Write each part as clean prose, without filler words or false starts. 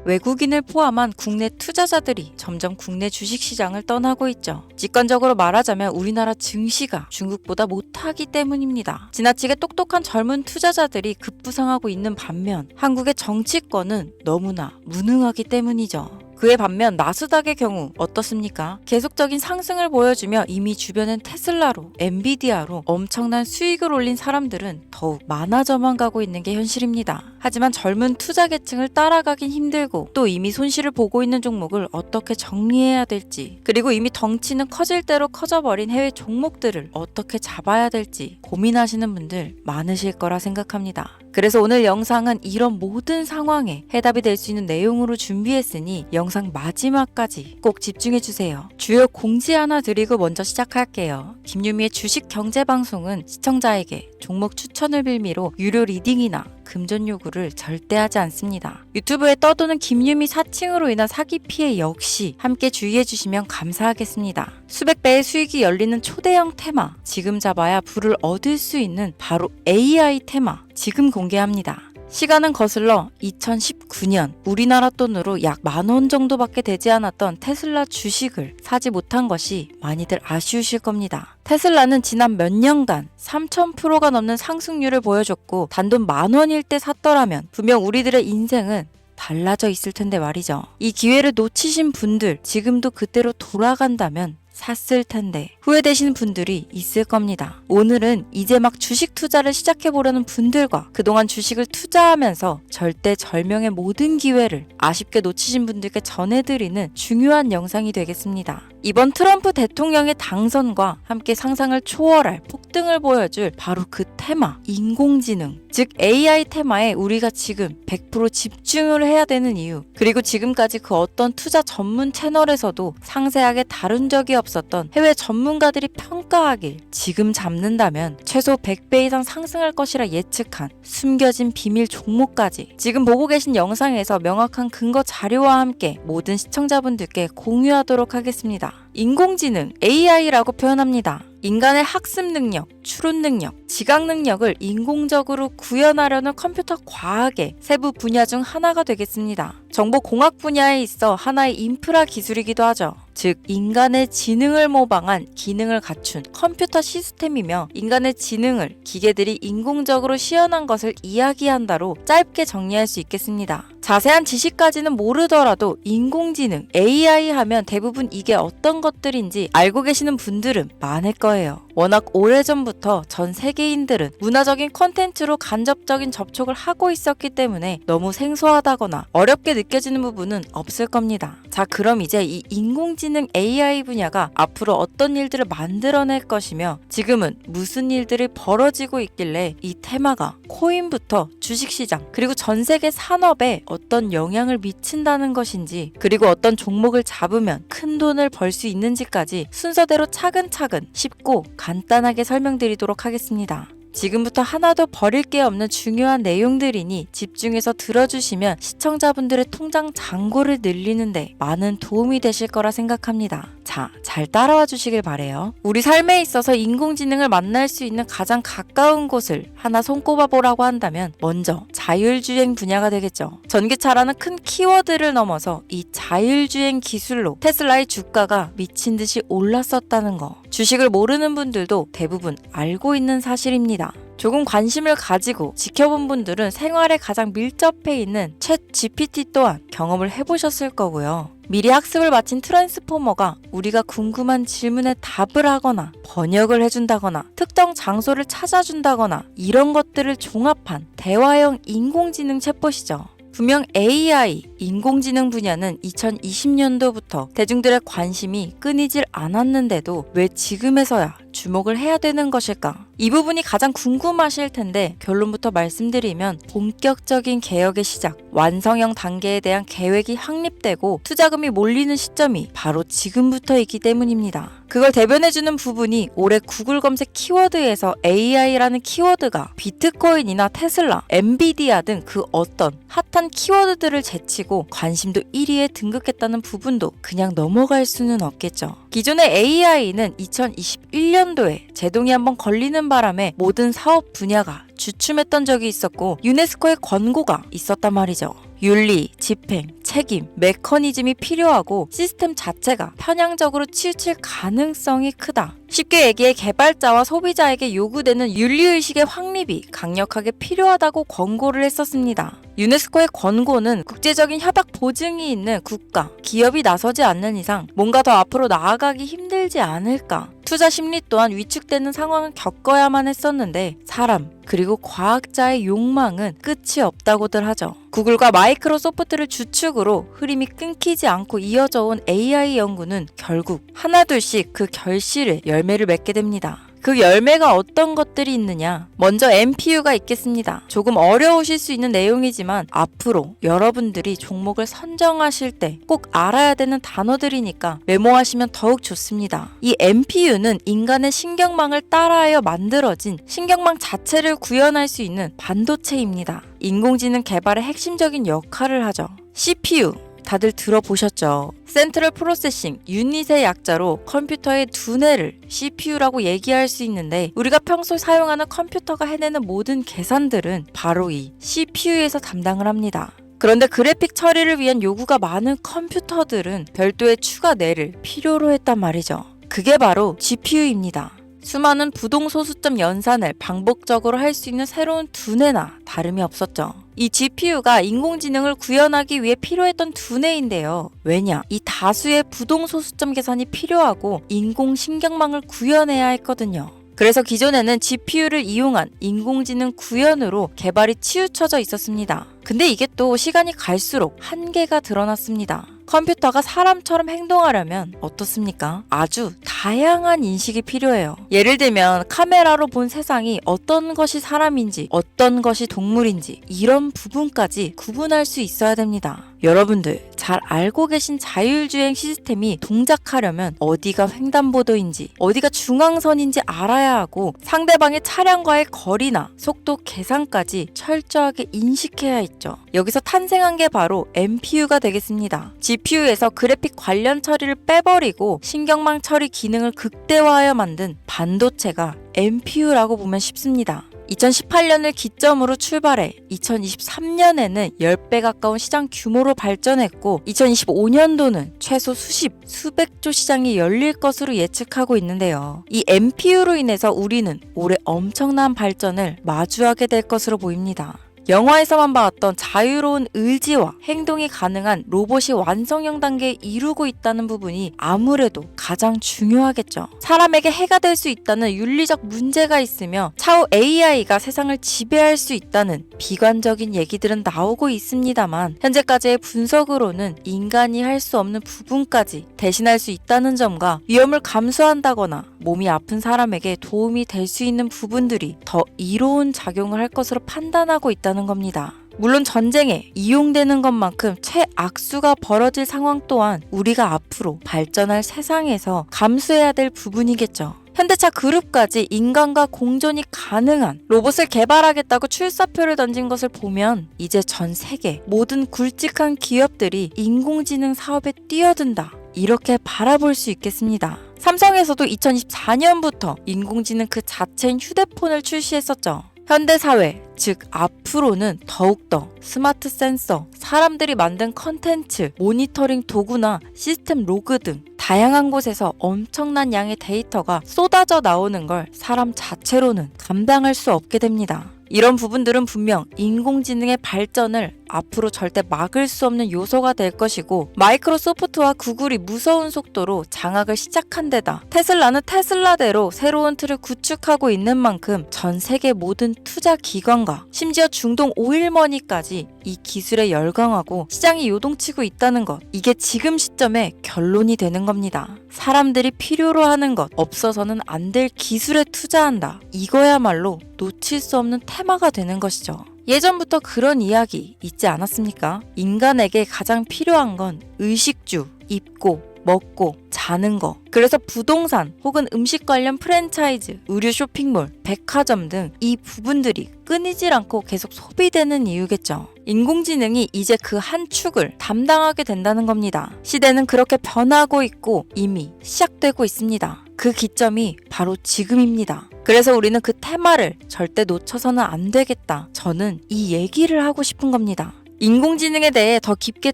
외국인을 포함한 국내 투자자들이 점점 국내 주식시장을 떠나고 있죠. 직관적으로 말하자면 우리나라 증시가 중국보다 못하기 때문입니다. 지나치게 똑똑한 젊은 투자자들이 급부상하고 있는 반면 한국의 정치권은 너무나 무능하기 때문이죠. 그에 반면 나스닥의 경우 어떻습니까? 계속적인 상승을 보여주며 이미 주변엔 테슬라로, 엔비디아로 엄청난 수익을 올린 사람들은 더욱 많아져만 가고 있는 게 현실입니다. 하지만 젊은 투자 계층을 따라가긴 힘들고 또 이미 손실을 보고 있는 종목을 어떻게 정리해야 될지, 그리고 이미 덩치는 커질 대로 커져버린 해외 종목들을 어떻게 잡아야 될지 고민하시는 분들 많으실 거라 생각합니다. 그래서 오늘 영상은 이런 모든 상황에 해답이 될 수 있는 내용으로 준비했으니 영상 마지막까지 꼭 집중해주세요. 주요 공지 하나 드리고 먼저 시작할게요. 김유미의 주식 경제 방송은 시청자에게 종목 추천을 빌미로 유료 리딩이나 금전 요구를 절대 하지 않습니다. 유튜브에 떠도는 김유미 사칭으로 인한 사기 피해 역시 함께 주의해 주시면 감사하겠습니다. 수백 배의 수익이 열리는 초대형 테마, 지금 잡아야 부를 얻을 수 있는 바로 AI 테마 지금 공개합니다. 시간은 거슬러 2019년 우리나라 돈으로 약 10,000원 정도밖에 되지 않았던 테슬라 주식을 사지 못한 것이 많이들 아쉬우실 겁니다. 테슬라는 지난 몇 년간 3000%가 넘는 상승률을 보여줬고 단돈 10,000원일 때 샀더라면 분명 우리들의 인생은 달라져 있을 텐데 말이죠. 이 기회를 놓치신 분들, 지금도 그때로 돌아간다면 샀을 텐데 후회되시는 분들이 있을 겁니다. 오늘은 이제 막 주식 투자를 시작해보려는 분들과 그동안 주식을 투자하면서 절대절명의 모든 기회를 아쉽게 놓치신 분들께 전해드리는 중요한 영상이 되겠습니다. 이번 트럼프 대통령의 당선과 함께 상상을 초월할 폭등을 보여줄 바로 그 테마, 인공지능, 즉 AI 테마에 우리가 지금 100% 집중을 해야 되는 이유, 그리고 지금까지 그 어떤 투자 전문 채널에서도 상세하게 다룬 적이 없었던 해외 전문가들이 평가하길 지금 잡는다면 최소 100배 이상 상승할 것이라 예측한 숨겨진 비밀 종목까지 지금 보고 계신 영상에서 명확한 근거 자료와 함께 모든 시청자분들께 공유하도록 하겠습니다. 인공지능, AI라고 표현합니다. 인간의 학습 능력, 추론 능력, 지각 능력을 인공적으로 구현하려는 컴퓨터 과학의 세부 분야 중 하나가 되겠습니다. 정보공학 분야에 있어 하나의 인프라 기술이기도 하죠. 즉 인간의 지능을 모방한 기능을 갖춘 컴퓨터 시스템이며 인간의 지능을 기계들이 인공적으로 시연한 것을 이야기한다로 짧게 정리할 수 있겠습니다. 자세한 지식까지는 모르더라도 인공지능, AI 하면 대부분 이게 어떤 것들인지 알고 계시는 분들은 많을 거예요. 워낙 오래전부터 전 세계인들은 문화적인 콘텐츠로 간접적인 접촉을 하고 있었기 때문에 너무 생소하다거나 어렵게 느껴지는 부분은 없을 겁니다. 자, 그럼 이제 이 인공지능 AI 분야가 앞으로 어떤 일들을 만들어낼 것이며 지금은 무슨 일들이 벌어지고 있길래 이 테마가 코인부터 주식시장 그리고 전 세계 산업에 어떤 영향을 미친다는 것인지, 그리고 어떤 종목을 잡으면 큰 돈을 벌 수 있는지까지 순서대로 차근차근 쉽고 간단하게 설명드리도록 하겠습니다. 지금부터 하나도 버릴 게 없는 중요한 내용들이니 집중해서 들어주시면 시청자분들의 통장 잔고를 늘리는데 많은 도움이 되실 거라 생각합니다. 자, 잘 따라와 주시길 바래요. 우리 삶에 있어서 인공지능을 만날 수 있는 가장 가까운 곳을 하나 손꼽아 보라고 한다면 먼저 자율주행 분야가 되겠죠. 전기차라는 큰 키워드를 넘어서 이 자율주행 기술로 테슬라의 주가가 미친 듯이 올랐었다는 거, 주식을 모르는 분들도 대부분 알고 있는 사실입니다. 조금 관심을 가지고 지켜본 분들은 생활에 가장 밀접해 있는 챗 GPT 또한 경험을 해보셨을 거고요. 미리 학습을 마친 트랜스포머가 우리가 궁금한 질문에 답을 하거나 번역을 해준다거나 특정 장소를 찾아준다거나 이런 것들을 종합한 대화형 인공지능 챗봇이죠. 분명 AI, 인공지능 분야는 2020년도부터 대중들의 관심이 끊이질 않았는데도 왜 지금에서야 주목을 해야 되는 것일까? 이 부분이 가장 궁금하실 텐데 결론부터 말씀드리면 본격적인 개혁의 시작, 완성형 단계에 대한 계획이 확립되고 투자금이 몰리는 시점이 바로 지금부터이기 때문입니다. 그걸 대변해주는 부분이 올해 구글 검색 키워드에서 AI라는 키워드가 비트코인이나 테슬라, 엔비디아 등 그 어떤 핫한 키워드들을 제치고 관심도 1위에 등극했다는 부분도 그냥 넘어갈 수는 없겠죠. 기존의 AI는 2021년도에 제동이 한번 걸리는 바람에 모든 사업 분야가 주춤했던 적이 있었고 유네스코의 권고가 있었단 말이죠. 윤리, 집행, 책임, 메커니즘이 필요하고 시스템 자체가 편향적으로 치우칠 가능성이 크다. 쉽게 얘기해 개발자와 소비자에게 요구되는 윤리의식의 확립이 강력하게 필요하다고 권고를 했었습니다. 유네스코의 권고는 국제적인 협약 보증이 있는 국가, 기업이 나서지 않는 이상 뭔가 더 앞으로 나아가기 힘들지 않을까. 투자 심리 또한 위축되는 상황을 겪어야만 했었는데 사람 그리고 과학자의 욕망은 끝이 없다고들 하죠. 구글과 마이크로소프트를 주축으로 흐름이 끊기지 않고 이어져 온 AI 연구는 결국 하나둘씩 그 결실에 열매를 맺게 됩니다. 그 열매가 어떤 것들이 있느냐? 먼저 MPU가 있겠습니다. 조금 어려우실 수 있는 내용이지만 앞으로 여러분들이 종목을 선정하실 때 꼭 알아야 되는 단어들이니까 메모하시면 더욱 좋습니다. 이 MPU는 인간의 신경망을 따라하여 만들어진 신경망 자체를 구현할 수 있는 반도체입니다. 인공지능 개발의 핵심적인 역할을 하죠. CPU 다들 들어보셨죠? 센트럴 프로세싱, 유닛의 약자로 컴퓨터의 두뇌를 CPU라고 얘기할 수 있는데 우리가 평소 사용하는 컴퓨터가 해내는 모든 계산들은 바로 이 CPU에서 담당을 합니다. 그런데 그래픽 처리를 위한 요구가 많은 컴퓨터들은 별도의 추가 뇌를 필요로 했단 말이죠. 그게 바로 GPU입니다. 수많은 부동 소수점 연산을 반복적으로 할 수 있는 새로운 두뇌나 다름이 없었죠. 이 GPU가 인공지능을 구현하기 위해 필요했던 두뇌인데요. 왜냐? 이 다수의 부동 소수점 계산이 필요하고 인공신경망을 구현해야 했거든요. 그래서 기존에는 GPU를 이용한 인공지능 구현으로 개발이 치우쳐져 있었습니다. 근데 이게 또 시간이 갈수록 한계가 드러났습니다. 컴퓨터가 사람처럼 행동하려면 어떻습니까? 아주 다양한 인식이 필요해요. 예를 들면 카메라로 본 세상이 어떤 것이 사람인지 어떤 것이 동물인지 이런 부분까지 구분할 수 있어야 됩니다. 여러분들 잘 알고 계신 자율주행 시스템이 동작하려면 어디가 횡단보도인지 어디가 중앙선인지 알아야 하고 상대방의 차량과의 거리나 속도 계산까지 철저하게 인식해야 있죠. 여기서 탄생한 게 바로 MPU가 되겠습니다. GPU에서 그래픽 관련 처리를 빼버리고 신경망 처리 기능을 극대화하여 만든 반도체가 MPU라고 보면 쉽습니다. 2018년을 기점으로 출발해 2023년에는 10배 가까운 시장 규모로 발전했고 2025년도는 최소 수백조 시장이 열릴 것으로 예측하고 있는데요. 이 MPU로 인해서 우리는 올해 엄청난 발전을 마주하게 될 것으로 보입니다. 영화에서만 봤던 자유로운 의지와 행동이 가능한 로봇이 완성형 단계에 이루고 있다는 부분이 아무래도 가장 중요하겠죠. 사람에게 해가 될 수 있다는 윤리적 문제가 있으며 차후 AI가 세상을 지배할 수 있다는 비관적인 얘기들은 나오고 있습니다만 현재까지의 분석으로는 인간이 할 수 없는 부분까지 대신할 수 있다는 점과 위험을 감수한다거나 몸이 아픈 사람에게 도움이 될 수 있는 부분들이 더 이로운 작용을 할 것으로 판단하고 있다는 겁니다. 물론 전쟁에 이용되는 것만큼 최악수가 벌어질 상황 또한 우리가 앞으로 발전할 세상에서 감수해야 될 부분이겠죠. 현대차 그룹까지 인간과 공존이 가능한 로봇을 개발하겠다고 출사표를 던진 것을 보면 이제 전 세계 모든 굵직한 기업들이 인공지능 사업에 뛰어든다. 이렇게 바라볼 수 있겠습니다. 삼성에서도 2024년부터 인공지능 그 자체인 휴대폰을 출시했었죠. 현대사회, 즉 앞으로는 더욱더 스마트 센서, 사람들이 만든 컨텐츠, 모니터링 도구나 시스템 로그 등 다양한 곳에서 엄청난 양의 데이터가 쏟아져 나오는 걸 사람 자체로는 감당할 수 없게 됩니다. 이런 부분들은 분명 인공지능의 발전을 앞으로 절대 막을 수 없는 요소가 될 것이고 마이크로소프트와 구글이 무서운 속도로 장악을 시작한 데다 테슬라는 테슬라대로 새로운 틀을 구축하고 있는 만큼 전 세계 모든 투자 기관과 심지어 중동 오일머니까지 이 기술에 열광하고 시장이 요동치고 있다는 것, 이게 지금 시점에 결론이 되는 겁니다. 사람들이 필요로 하는 것, 없어서는 안 될 기술에 투자한다. 이거야말로 놓칠 수 없는 테마가 되는 것이죠. 예전부터 그런 이야기 있지 않았습니까? 인간에게 가장 필요한 건 의식주, 입고, 먹고, 자는 거. 그래서 부동산 혹은 음식 관련 프랜차이즈, 의류 쇼핑몰, 백화점 등 이 부분들이 끊이질 않고 계속 소비되는 이유겠죠. 인공지능이 이제 그 한 축을 담당하게 된다는 겁니다. 시대는 그렇게 변하고 있고 이미 시작되고 있습니다. 그 기점이 바로 지금입니다. 그래서 우리는 그 테마를 절대 놓쳐서는 안 되겠다. 저는 이 얘기를 하고 싶은 겁니다. 인공지능에 대해 더 깊게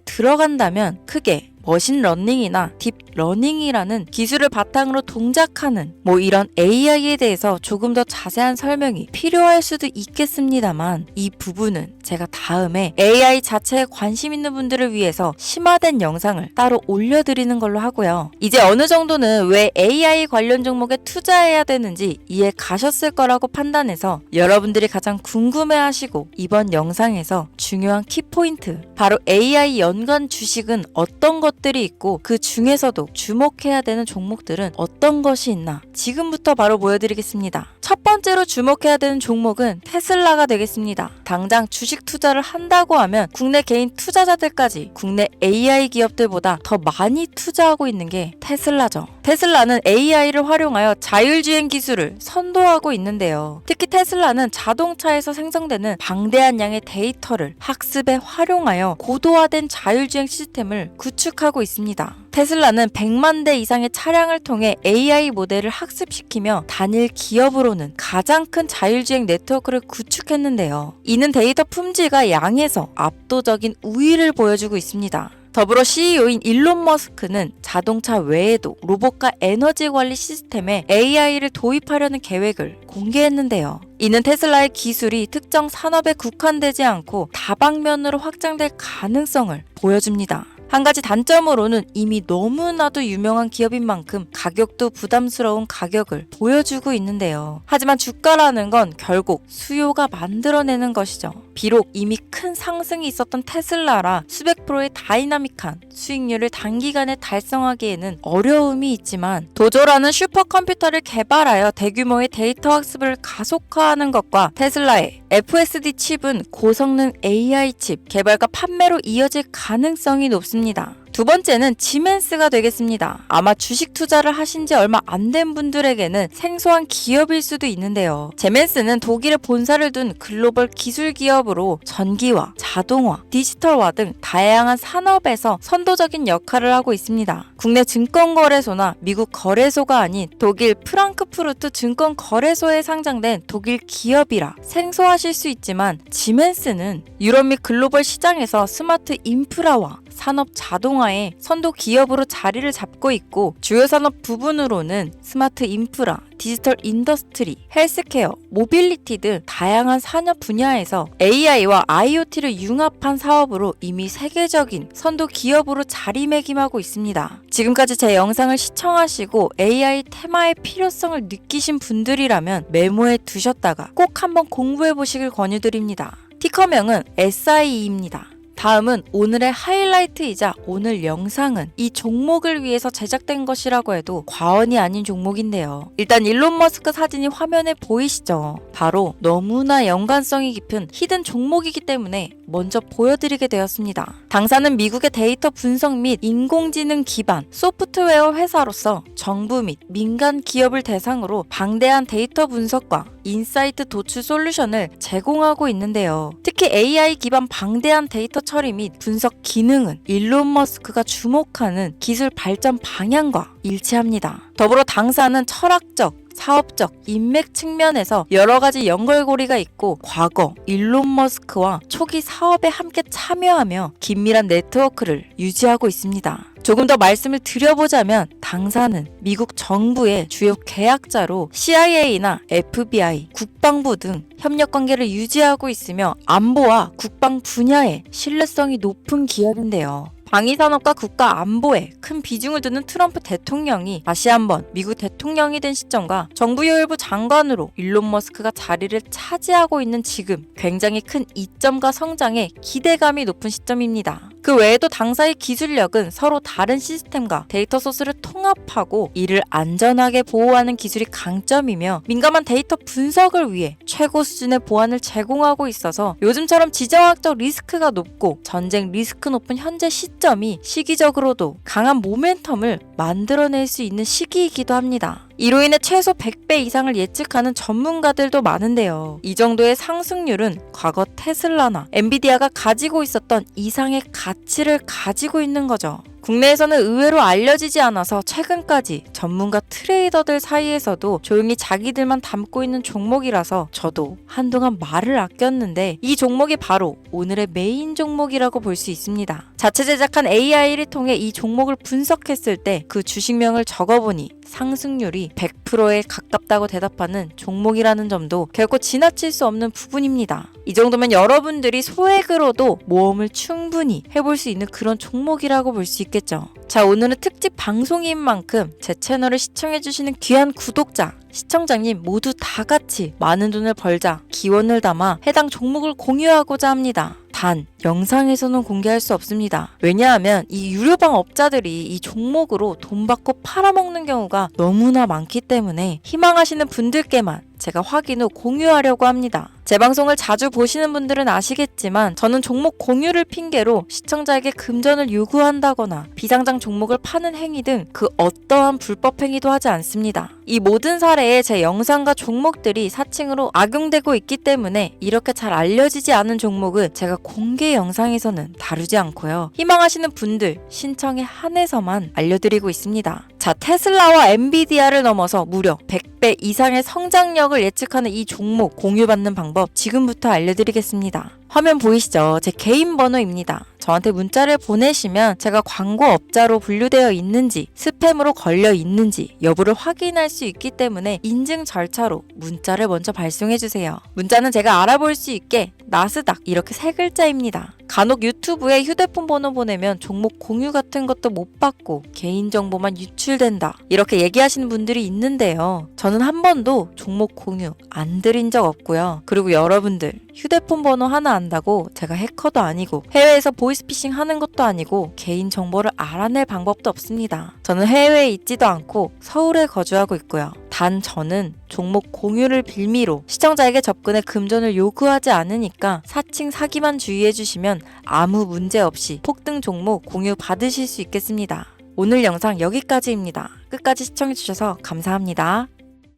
들어간다면 크게 머신러닝이나 딥러닝이라는 기술을 바탕으로 동작하는 이런 AI에 대해서 조금 더 자세한 설명이 필요할 수도 있겠습니다만 이 부분은 제가 다음에 AI 자체에 관심 있는 분들을 위해서 심화된 영상을 따로 올려드리는 걸로 하고요. 이제 어느 정도는 왜 AI 관련 종목에 투자해야 되는지 이해 가셨을 거라고 판단해서 여러분들이 가장 궁금해하시고 이번 영상에서 중요한 키포인트, 바로 AI 연관 주식은 어떤 것들이 있고 그 중에서도 주목해야 되는 종목들은 어떤 것이 있나 지금부터 바로 보여드리겠습니다. 첫 번째로 주목해야 되는 종목은 테슬라가 되겠습니다. 당장 주식 투자를 한다고 하면 국내 개인 투자자들까지 국내 AI 기업들보다 더 많이 투자하고 있는 게 테슬라죠. 테슬라는 AI를 활용하여 자율주행 기술을 선도하고 있는데요. 특히 테슬라는 자동차에서 생성되는 방대한 양의 데이터를 학습에 활용하여 고도화된 자율주행 시스템을 구축하고 있습니다. 테슬라는 100만 대 이상의 차량을 통해 AI 모델을 학습시키며 단일 기업으로는 가장 큰 자율주행 네트워크를 구축했는데요. 이는 데이터 품질과 양에서 압도적인 우위를 보여주고 있습니다. 더불어 CEO인 일론 머스크는 자동차 외에도 로봇과 에너지 관리 시스템에 AI를 도입하려는 계획을 공개했는데요. 이는 테슬라의 기술이 특정 산업에 국한되지 않고 다방면으로 확장될 가능성을 보여줍니다. 한 가지 단점으로는 이미 너무나도 유명한 기업인 만큼 가격도 부담스러운 가격을 보여주고 있는데요. 하지만 주가라는 건 결국 수요가 만들어내는 것이죠. 비록 이미 큰 상승이 있었던 테슬라라 수백 프로의 다이나믹한 수익률을 단기간에 달성하기에는 어려움이 있지만 도조라는 슈퍼컴퓨터를 개발하여 대규모의 데이터 학습을 가속화하는 것과 테슬라의 FSD 칩은 고성능 AI 칩 개발과 판매로 이어질 가능성이 높습니다. 두 번째는 지멘스가 되겠습니다. 아마 주식 투자를 하신 지 얼마 안 된 분들에게는 생소한 기업일 수도 있는데요. 지멘스는 독일에 본사를 둔 글로벌 기술 기업으로 전기화, 자동화, 디지털화 등 다양한 산업에서 선도적인 역할을 하고 있습니다. 국내 증권거래소나 미국 거래소가 아닌 독일 프랑크푸르트 증권거래소에 상장된 독일 기업이라 생소하실 수 있지만 지멘스는 유럽 및 글로벌 시장에서 스마트 인프라와 산업 자동화의 선도 기업으로 자리를 잡고 있고 주요 산업 부분으로는 스마트 인프라, 디지털 인더스트리, 헬스케어, 모빌리티 등 다양한 산업 분야에서 AI와 IoT를 융합한 사업으로 이미 세계적인 선도 기업으로 자리매김하고 있습니다. 지금까지 제 영상을 시청하시고 AI 테마의 필요성을 느끼신 분들이라면 메모해 두셨다가 꼭 한번 공부해 보시길 권유드립니다. 티커명은 SIE입니다. 다음은 오늘의 하이라이트이자 오늘 영상은 이 종목을 위해서 제작된 것이라고 해도 과언이 아닌 종목인데요. 일단 일론 머스크 사진이 화면에 보이시죠? 바로 너무나 연관성이 깊은 히든 종목이기 때문에 먼저 보여드리게 되었습니다. 당사는 미국의 데이터 분석 및 인공지능 기반 소프트웨어 회사로서 정부 및 민간 기업을 대상으로 방대한 데이터 분석과 인사이트 도출 솔루션을 제공하고 있는데요. 특히 AI 기반 방대한 데이터 처리 및 분석 기능은 일론 머스크가 주목하는 기술 발전 방향과 일치합니다. 더불어 당사는 철학적, 사업적, 인맥 측면에서 여러 가지 연결고리가 있고 과거 일론 머스크와 초기 사업에 함께 참여하며 긴밀한 네트워크를 유지하고 있습니다. 조금 더 말씀을 드려보자면 당사는 미국 정부의 주요 계약자로 CIA나 FBI, 국방부 등 협력 관계를 유지하고 있으며 안보와 국방 분야에 신뢰성이 높은 기업인데요. 방위산업과 국가 안보에 큰 비중을 두는 트럼프 대통령이 다시 한번 미국 대통령이 된 시점과 정부요일부 장관으로 일론 머스크가 자리를 차지하고 있는 지금 굉장히 큰 이점과 성장에 기대감이 높은 시점입니다. 그 외에도 당사의 기술력은 서로 다른 시스템과 데이터 소스를 통합하고 이를 안전하게 보호하는 기술이 강점이며 민감한 데이터 분석을 위해 최고 수준의 보안을 제공하고 있어서 요즘처럼 지정학적 리스크가 높고 전쟁 리스크 높은 현재 시점이 시기적으로도 강한 모멘텀을 만들어낼 수 있는 시기이기도 합니다. 이로 인해 최소 100배 이상을 예측하는 전문가들도 많은데요. 이 정도의 상승률은 과거 테슬라나 엔비디아가 가지고 있었던 이상의 가치를 가지고 있는 거죠. 국내에서는 의외로 알려지지 않아서 최근까지 전문가 트레이더들 사이에서도 조용히 자기들만 담고 있는 종목이라서 저도 한동안 말을 아꼈는데 이 종목이 바로 오늘의 메인 종목이라고 볼 수 있습니다. 자체 제작한 AI를 통해 이 종목을 분석했을 때 그 주식명을 적어보니 상승률이 100%에 가깝다고 대답하는 종목이라는 점도 결코 지나칠 수 없는 부분입니다. 이 정도면 여러분들이 소액으로도 모험을 충분히 해볼 수 있는 그런 종목이라고 볼 수 있겠죠. 자, 오늘은 특집 방송인 만큼 제 채널을 시청해주시는 귀한 구독자, 시청자님 모두 다 같이 많은 돈을 벌자 기원을 담아 해당 종목을 공유하고자 합니다. 단 영상에서는 공개할 수 없습니다. 왜냐하면 이 유료방 업자들이 이 종목으로 돈 받고 팔아먹는 경우가 너무나 많기 때문에 희망하시는 분들께만 제가 확인 후 공유하려고 합니다. 제 방송을 자주 보시는 분들은 아시겠지만 저는 종목 공유를 핑계로 시청자에게 금전을 요구한다거나 비상장 종목을 파는 행위 등 그 어떠한 불법 행위도 하지 않습니다. 이 모든 사례에 제 영상과 종목들이 사칭으로 악용되고 있기 때문에 이렇게 잘 알려지지 않은 종목은 제가 공개 영상에서는 다루지 않고요. 희망하시는 분들 신청에 한해서만 알려드리고 있습니다. 자, 테슬라와 엔비디아를 넘어서 무려 100배 이상의 성장력을 예측하는 이 종목 공유받는 방법 지금부터 알려드리겠습니다. 화면 보이시죠? 제 개인 번호입니다. 저한테 문자를 보내시면 제가 광고업자로 분류되어 있는지 스팸으로 걸려 있는지 여부를 확인할 수 있기 때문에 인증 절차로 문자를 먼저 발송해주세요. 문자는 제가 알아볼 수 있게 나스닥 이렇게 3글자입니다. 간혹 유튜브에 휴대폰 번호 보내면 종목 공유 같은 것도 못 받고 개인정보만 유출된다 이렇게 얘기하시는 분들이 있는데요. 저는 한 번도 종목 공유 안 드린 적 없고요. 그리고 여러분들 휴대폰 번호 하나 안다고 제가 해커도 아니고 해외에서 보이스피싱 하는 것도 아니고 개인정보를 알아낼 방법도 없습니다. 저는 해외에 있지도 않고 서울에 거주하고 있고요. 단 저는 종목 공유를 빌미로 시청자에게 접근해 금전을 요구하지 않으니까 사칭 사기만 주의해주시면 아무 문제 없이 폭등 종목 공유 받으실 수 있겠습니다. 오늘 영상 여기까지입니다. 끝까지 시청해주셔서 감사합니다.